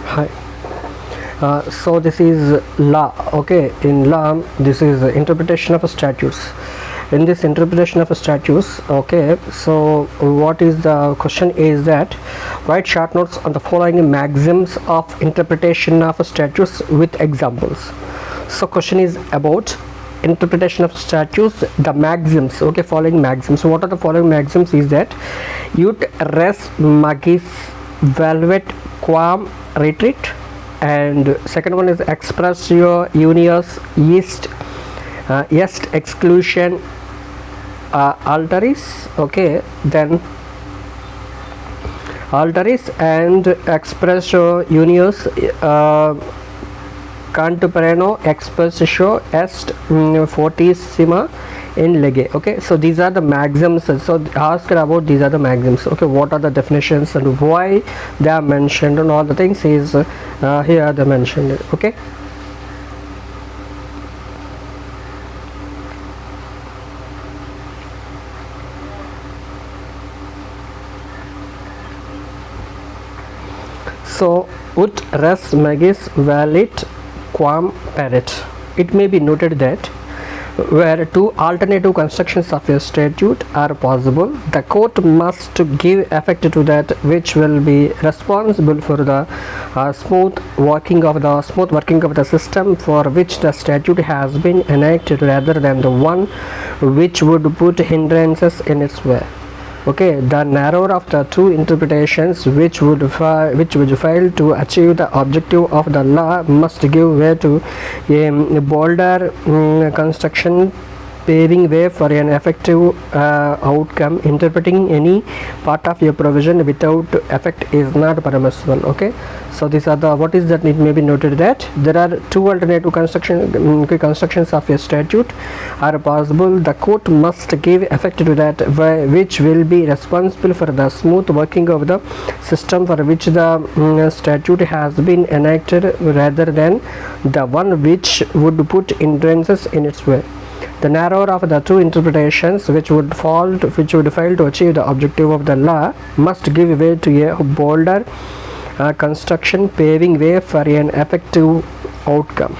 Hi. So this is law. Okay, in law, this is interpretation of statutes. In this interpretation of statutes, okay, so what is the question is that write short notes on the following maxims of interpretation of statutes with examples. So question is about interpretation of statutes, the maxims. Okay, following maxims. So what are the following maxims is that ut res magis velvet quam retreat, and second one is expressio unius est exclusion alteris. Okay, then alteris and expressio unius contemporano expressio est fortissima in lege. Okay, so these are the maxims. So ask about these are the maxims. Okay, what are the definitions and why they are mentioned and all the things is here they mentioned. Okay, so ut res magis valet quam paret. It may be noted that where two alternative constructions of a statute are possible, the court must give effect to that which will be responsible for the smooth working of the system for which the statute has been enacted, rather than the one which would put hindrances in its way. Okay, the narrower of the two interpretations which would fail to achieve the objective of the law must give way to a bolder construction, paving way for an effective outcome. Interpreting any part of a provision without effect is not permissible. Okay, so these are the what is that. It may be noted that there are two alternative constructions of a statute are possible. The court must give effect to that which will be responsible for the smooth working of the system for which the statute has been enacted, rather than the one which would put hindrances in its way. The narrower of the two interpretations which would fail to achieve the objective of the law must give way to a bolder construction, paving way for an effective outcome.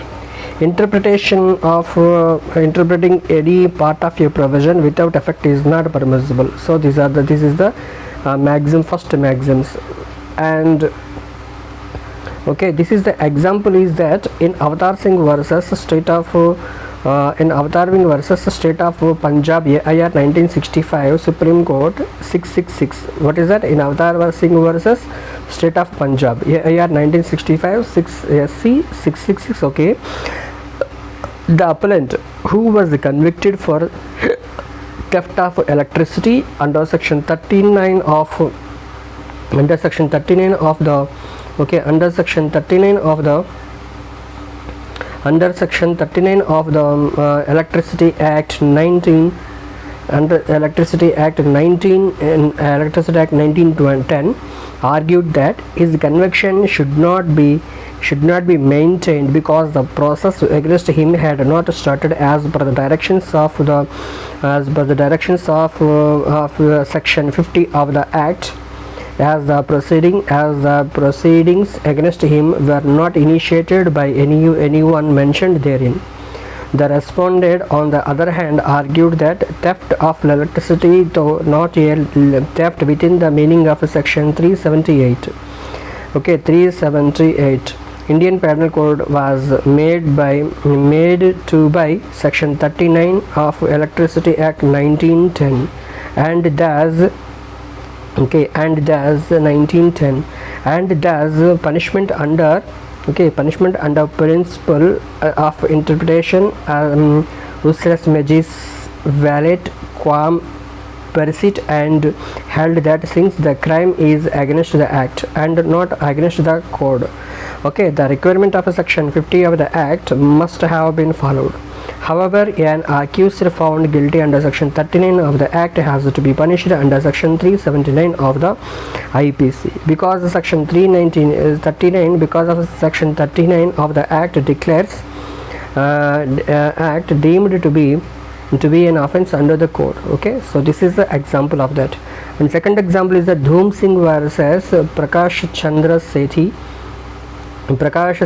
Interpreting any part of a provision without effect is not permissible. So this is the maxim, first maxims. And okay, this is the example is that in Avatar Singh versus State of State of Punjab, AIR 1965, Supreme Court 666. What is that? In Avatar Singh versus State of Punjab, AIR 1965, SC 666. Okay, the appellant who was convicted for theft of electricity under section 39 of the under section 39 of the Electricity Act 19 under Electricity Act 1910 argued that his conviction should not be maintained because the process against him had not started as per the directions of section 50 of the Act, as the proceedings against him were not initiated by anyone mentioned therein. The respondent, on the other hand, argued that theft of electricity, though not a theft within the meaning of section 378, okay, 378 Indian Penal Code, was made to by section 39 of Electricity Act 1910, and thus 1910, and thus punishment under principle of interpretation usres magis valet quam persit, and held that since the crime is against the Act and not against the code, okay, the requirement of section 50 of the Act must have been followed. However, an accused found guilty under section 39 of the Act has to be punished under section 379 of the IPC, because section 339 because of section 39 of the Act declares Act deemed to be to be an offense under the code. Okay, so this is the example of that. And second example is the Dhoom Singh versus Prakash Chandra Sethi. Prakash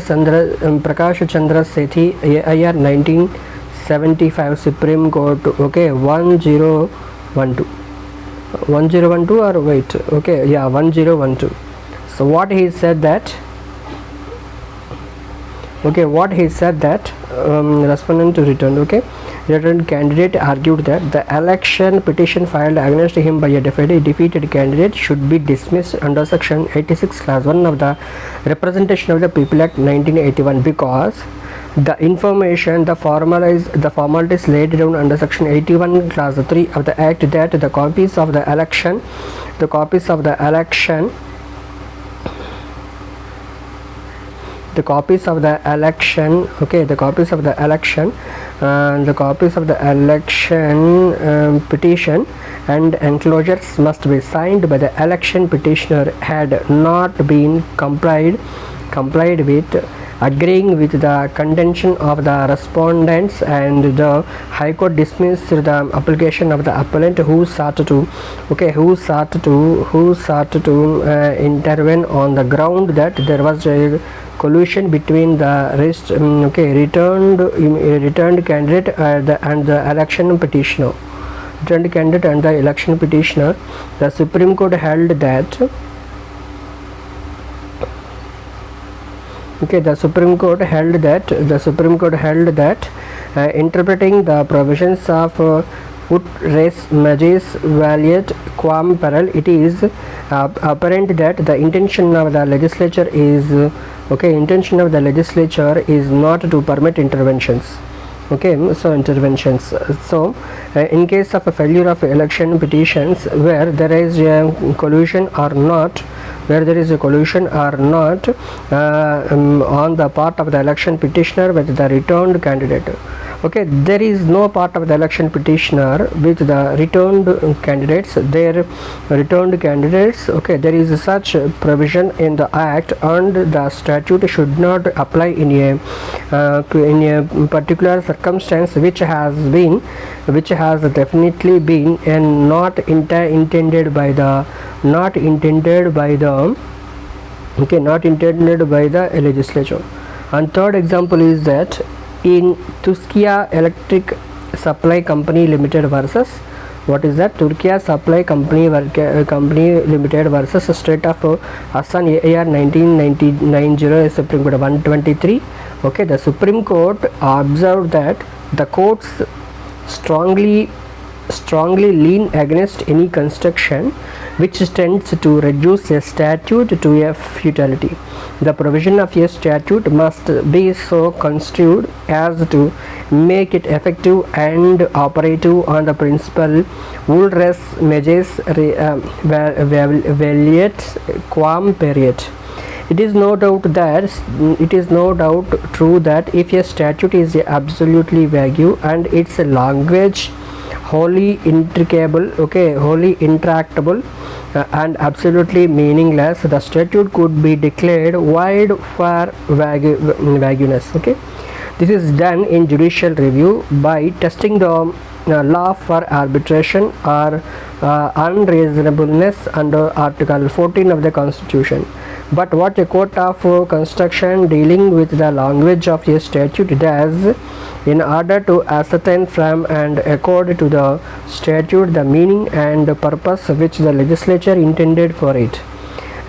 Chandra Sethi, AIR 1975 Supreme Court. Okay, 1012 or wait, okay, yeah, 1012. So what he said that, okay, respondent returned, okay, returned candidate argued that the election petition filed against him by a defeated candidate should be dismissed under section 86 class 1 of the Representation of the People Act 1981 because the information, the formalities laid down under section 81 class 3 of the act that the copies of the election petition and enclosures must be signed by the election petitioner had not been complied with, agreeing with the contention of the respondents, and the High Court dismissed the application of the appellant who sought to intervene on the ground that there was a collusion between the returned candidate and the election petitioner. The Supreme Court held that interpreting the provisions of ut res magis valeat quam peril, it is apparent that the intention of the legislature is not to permit interventions. So in case of a failure of election petitions where there is a collusion or not on the part of the election petitioner with the returned candidate. Okay, there is no part of the election petitioner with the returned candidates. Okay, there is such provision in the act, and the statute should not apply in a particular circumstance which has definitely been and not intended by the legislature. And third example is that in Turkiya Electric Supply Company Limited versus Turkiya Supply Company Limited versus State of Assam, AR 1990 Supreme Court 123. Okay, the Supreme Court observed that the courts strongly lean against any construction which tends to reduce a statute to a futility. The provision of a statute must be so construed as to make it effective and operative on the principle vul res magis valeat quam period. It is no doubt true that if a statute is absolutely vague and its language wholly intractable and absolutely meaningless, the statute could be declared void for vagueness. Okay, this is done in judicial review by testing the law for arbitration or unreasonableness under Article 14 of the Constitution. But what a court of construction dealing with the language of a statute does in order to ascertain from and accord to the statute the meaning and purpose which the legislature intended for it.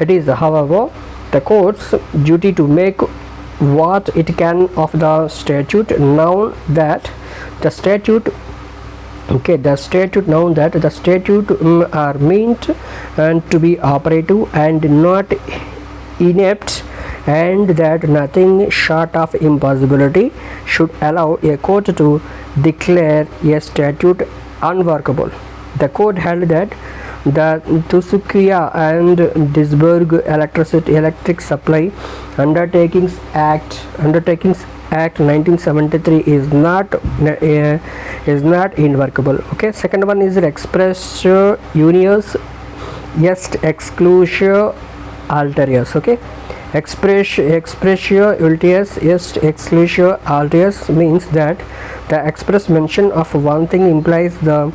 It is, however, the court's duty to make what it can of the statute known that the statute are meant and to be operative and not inept, and that nothing short of impossibility should allow a court to declare a statute unworkable. The court held that the Turkiya and Duisburg Electric Supply Undertakings Act 1973 is not inworkable. Okay, second one is expressio unius est exclusio alterius. Okay, expressio unius est exclusio alterius means that The express mention of one thing implies the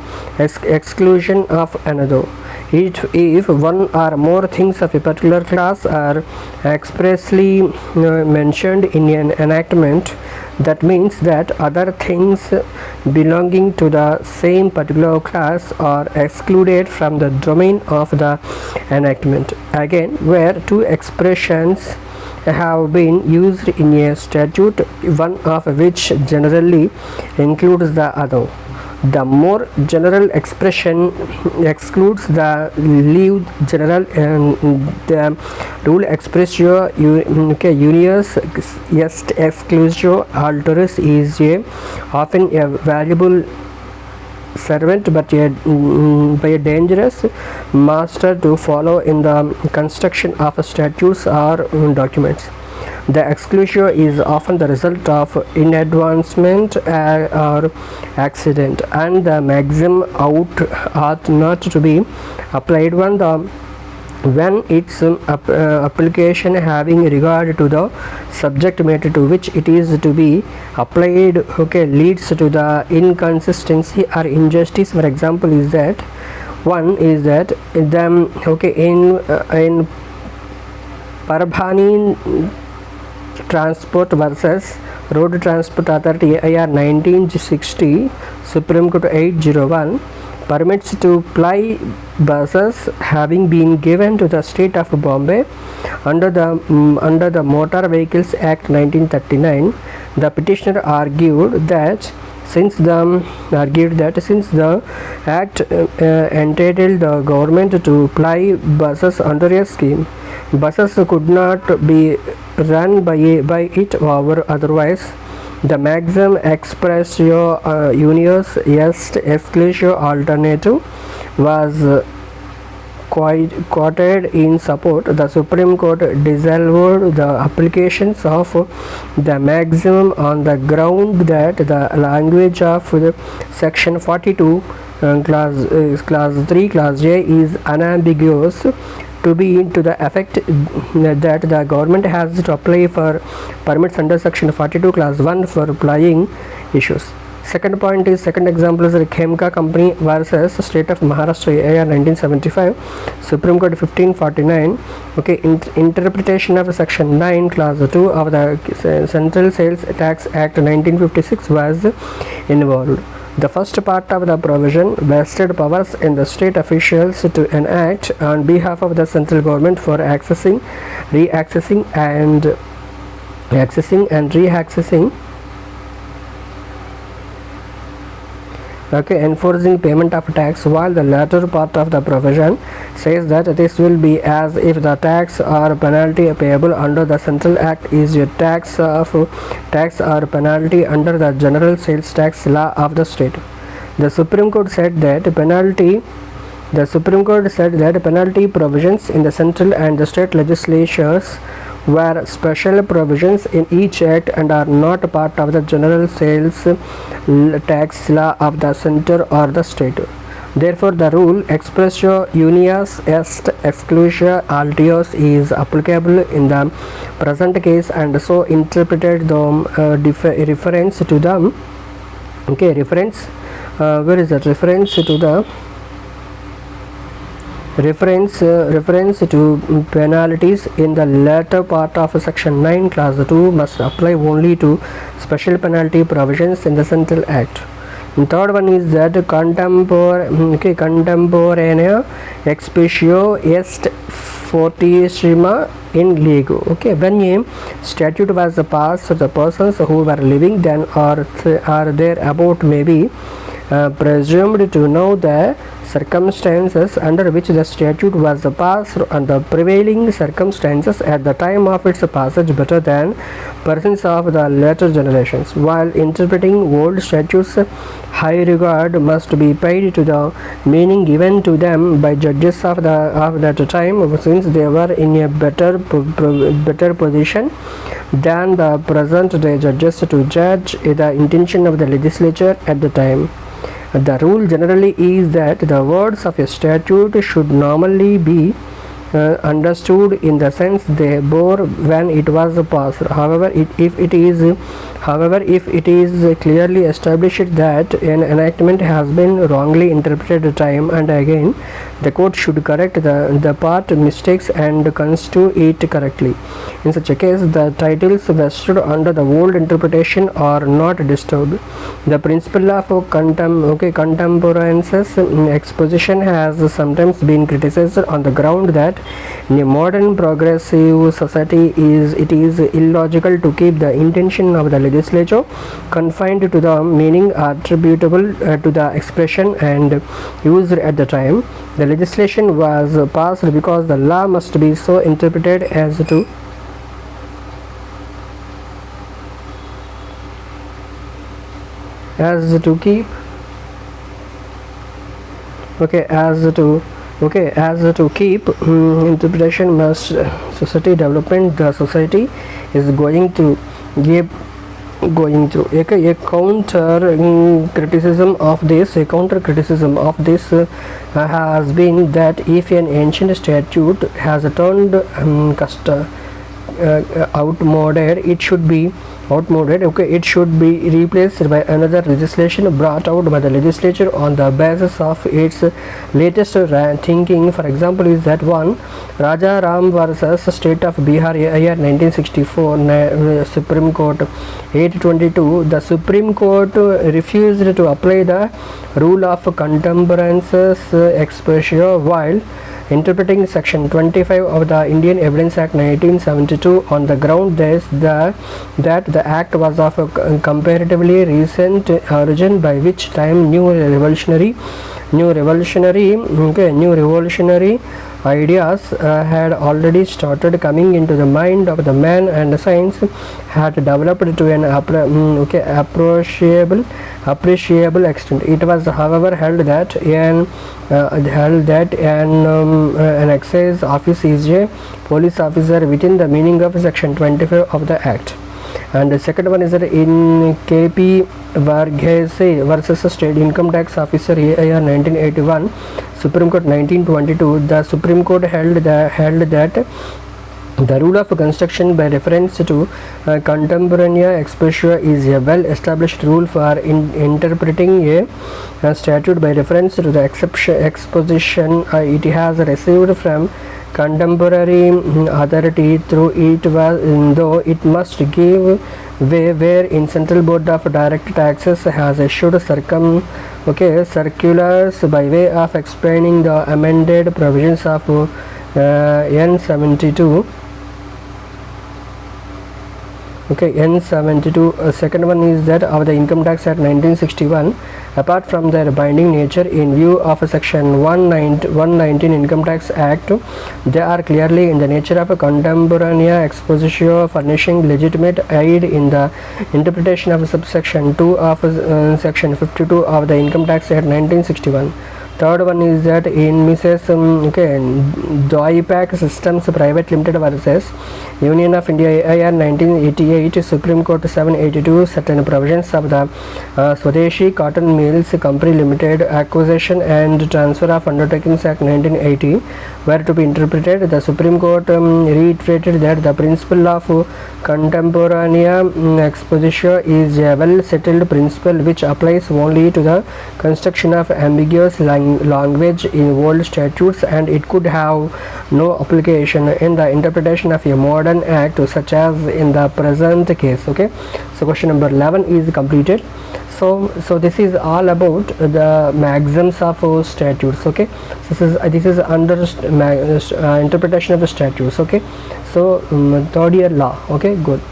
exclusion of another. If one or more things of a particular class are expressly mentioned in an enactment, that means that other things belonging to the same particular class are excluded from the domain of the enactment. Again, where two expressions have been used in a statute, one of which generally includes the other, the more general expression excludes the leave general, and the rule expressio unius est exclusio alteris is often a valuable servant but by a dangerous master to follow in the construction of statutes or documents. The exclusio is often the result of inadvancement or accident, and the maxim ought not to be applied when its application having regard to the subject matter to which it is to be applied leads to the inconsistency or injustice. For example, is that one is that in Parbhani Transport versus Road Transport Authority IR 1960, Supreme Court 801, permits to ply buses having been given to the state of Bombay under the Motor Vehicles Act 1939. The petitioner argued that since the act entitled the government to ply buses under a scheme, buses could not be run by it or otherwise. The maxim expressio unius est exclusio alternative was quoted in support. The Supreme Court disallowed the applications of the maximum on the ground that the language of section 42 class 3 class J is unambiguous, to be to the effect that the government has to apply for permits under section 42 class 1 for plying issues. Second example is the Khemka Company versus State of Maharashtra AR 1975, Supreme Court 1549. Interpretation of section 9 class 2 of the Central Sales Tax Act 1956 was involved. The first part of the provision vested powers in the state officials to enact on behalf of the central government for accessing, re-accessing and re-accessing enforcing payment of tax, while the latter part of the provision says that this will be as if the tax or penalty payable under the Central Act is a tax or penalty under the general sales tax law of the state. The Supreme Court said that penalty provisions in the central and the state legislatures were special provisions in each act and are not part of the general sales tax law of the center or the state. Therefore, the rule expressio unius est exclusio alteris is applicable in the present case, and so interpreted the reference to the reference to penalties in the latter part of section 9 class 2 must apply only to special penalty provisions in the Central Act. And third one is that contemporanea expatio est fortissima in lego. When a statute was passed, the persons who were living then or thereabout may be presumed to know the circumstances under which the statute was passed and the prevailing circumstances at the time of its passage better than persons of the later generations. While interpreting old statutes, high regard must be paid to the meaning given to them by judges of that time, since they were in a better position than the present day judges to judge the intention of the legislature at the time. The rule generally is that the words of a statute should normally be understood in the sense they bore when it was passed. If it is clearly established that an enactment has been wrongly interpreted time and again, the court should correct the part mistakes and construe it correctly. In such a case, the titles vested under the old interpretation are not disturbed. The principle of contemporaneous exposition has sometimes been criticized on the ground that in a modern progressive society it is illogical to keep the intention of the legislature confined to the meaning attributable to the expression and used at the time the legislation was passed, because the law must be so interpreted as to keep interpretation must society development the society is going through a counter criticism of this has been that if an ancient statute has turned outmoded, it should be replaced by another legislation brought out by the legislature on the basis of its latest thinking. For example, is that one Raja Ram versus State of Bihar, year 1964, Supreme Court 822. The Supreme Court refused to apply the rule of contemporaneous exposure while interpreting section 25 of the Indian Evidence Act 1972 on the ground that the act was of a comparatively recent origin, by which time new revolutionary ideas had already started coming into the mind of the man, and science had developed to an appreciable extent. It was, however, held that an excise officer is a police officer within the meaning of section 25 of the act. And the second one is that in KP Varghese versus State Income Tax Officer, AIR 1981, Supreme Court 1922, the Supreme Court held that the rule of construction by reference to contemporaneous exposure is a well established rule for interpreting a statute by reference to the exposition it has received from contemporary authority through it, though it must give way where in Central Board of Direct Taxes has issued circulars by way of explaining the amended provisions of N72. N72. Second one is that of the Income Tax Act 1961. Apart from their binding nature, in view of section 119 Income Tax Act, they are clearly in the nature of a contemporaneous exposure, furnishing legitimate aid in the interpretation of subsection 2 of section 52 of the Income Tax Act 1961. Third one is that in Mrs. Doipac Systems Private Limited versus Union of India, AIR 1988, Supreme Court 782, certain provisions of the Swadeshi Cotton Mills Company Limited Acquisition and Transfer of Undertakings Act 1980 were to be interpreted. The Supreme Court reiterated that the principle of contemporaneous exposure is a well settled principle which applies only to the construction of ambiguous language in old statutes, and it could have no application in the interpretation of a modern act such as in the present case. Okay, so question number 11 is completed. So this is all about the maxims of statutes. Okay, this is under interpretation of the statutes. Okay, so third year law. Okay, good.